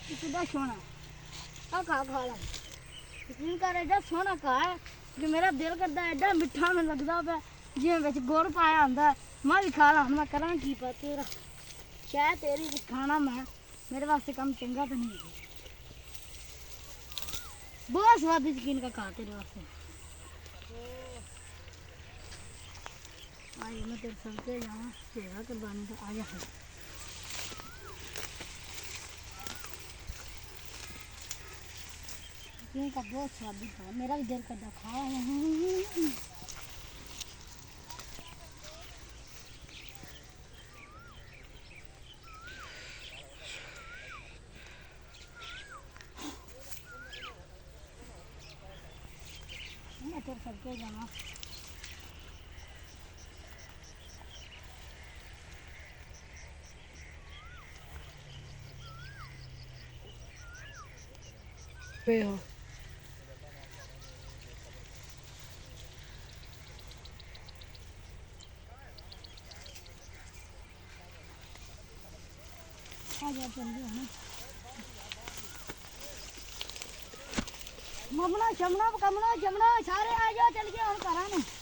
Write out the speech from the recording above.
कितना सोना खा खा ला यकीन कर एडा सोना खा है कि मेरा दिल करता है एडा मिठा मैं लगता पे जिवें विच गुड़ पाया होंदा मैं भी खा ला मैं करां की पता तेरा शायद तेरी खाना मैं मेरे वास्ते कम चंगा तो नहीं है बहुत स्वाद यकीन का खा तेरे वास्ते आज मैं तेरे सबके जाऊँ सेवा करवाने का आ जा का बहुत स्वादिष्ट है मेरा भी दिल करता खा मैं तेरे सबके जाना पे हो ममना शमना कमना जमना सारे आ जाओ चल गए हम करा